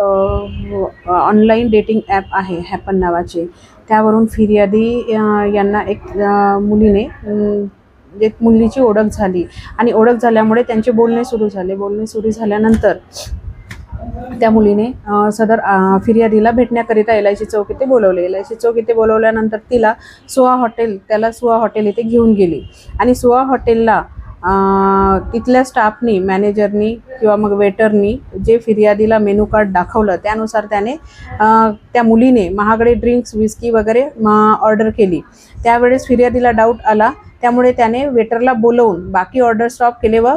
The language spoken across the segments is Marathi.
ऑनलाईन डेटिंग ॲप आहे हॅपन नावाचे, त्यावरून फिर्यादी यांना एक मुलीने एक मुलीची ओळख झाली आणि ओळख झाल्यामुळे त्यांचे बोलणे सुरू झाले. बोलणे सुरू झाल्यानंतर त्या मुलीने सदर फिर्यादीला भेटण्याकरिता LIC चौक इथे बोलवले. LIC चौक इथे बोलवल्यानंतर तिला सुहा हॉटेल इथे घेऊन गेली आणि सुहा हॉटेलला तिथल्या स्टाफनी, मॅनेजरनी किंवा मग वेटरनी जे फिर्यादीला मेनू कार्ड दाखवलं त्यानुसार त्याने त्या मुलीने महागडे ड्रिंक्स, विस्की वगैरे ऑर्डर केली. त्यावेळेस फिर्यादीला डाऊट आला, त्यामुळे त्याने वेटरला बोलवून बाकी ऑर्डर स्टॉप केले व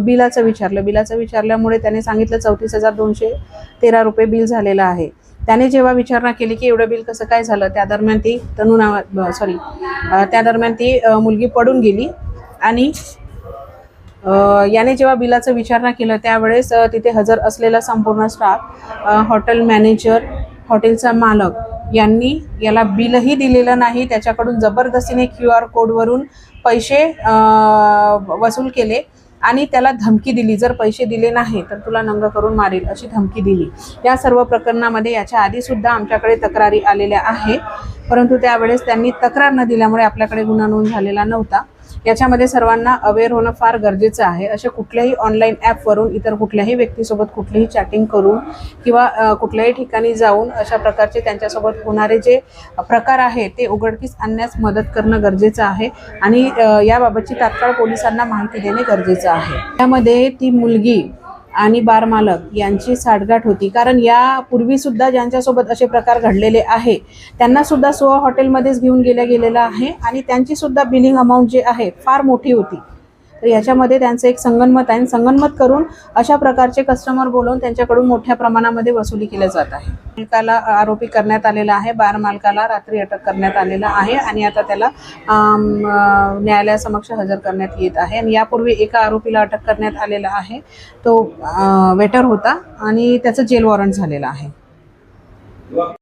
बिलाचं विचारलं. बिलाचं विचारल्यामुळे त्याने सांगितलं 34,213 रुपये बिल झालेलं आहे. त्याने जेव्हा विचारणा केली की एवढं बिल कसं काय झालं, त्या दरम्यान ती मुलगी पडून गेली आणि याने जेव्हा बिलाचं विचारणा केलं त्यावेळेस तिथे हजर असलेला संपूर्ण स्टाफ, हॉटेल मॅनेजर, हॉटेलचा मालक यांनी याला बिलही दिलेलं नाही. त्याच्याकडून जबरदस्तीने QR कोडवरून पैसे वसूल केले आणि त्याला धमकी दिली, जर पैसे दिले नाही तर तुला नंग करून मारेल अशी धमकी दिली. या सर्व प्रकरणामध्ये याच्या आधीसुद्धा आमच्याकडे तक्रारी आलेल्या आहे, परंतु त्यावेळेस त्यांनी तक्रार न दिल्यामुळे आपल्याकडे गुन्हा नोंद झालेला नव्हता. याच्यामध्ये सर्वांना अवेअर होणं फार गरजेचं आहे. असे कुठल्याही ऑनलाईन ॲपवरून इतर कुठल्याही व्यक्तीसोबत कुठलीही चॅटिंग करून किंवा कुठल्याही ठिकाणी जाऊन अशा प्रकारचे त्यांच्यासोबत होणारे जे प्रकार आहे ते उघडकीस आणण्यास मदत करणं गरजेचं आहे आणि याबाबतची तात्काळ पोलिसांना माहिती देणे गरजेचं आहे. त्यामध्ये ती मुलगी आणि बार मालक यांची साठगाठ होती, कारण यापूर्वीसुद्धा ज्यांच्यासोबत असे प्रकार घडलेले आहे त्यांनासुद्धा सुहा हॉटेलमध्येच घेऊन गेलेलं आहे आणि त्यांचीसुद्धा बिलिंग अमाऊंट जे आहे फार मोठी होती. तर याच्यामध्ये त्यांचं एक संगनमत आहे. संगनमत करून अशा प्रकारचे कस्टमर बोलवून त्यांच्याकडून मोठ्या प्रमाणामध्ये वसुली केली जात आहे. मालकाला आरोपी करण्यात आलेला आहे, बार मालकाला रात्री अटक करण्यात आलेला आहे आणि आता त्याला न्यायालयासमक्ष हजर करण्यात येत आहे. आणि यापूर्वी एका आरोपीला अटक करण्यात आलेला आहे, तो वेटर होता आणि त्याचं जेल वॉरंट झालेला आहे.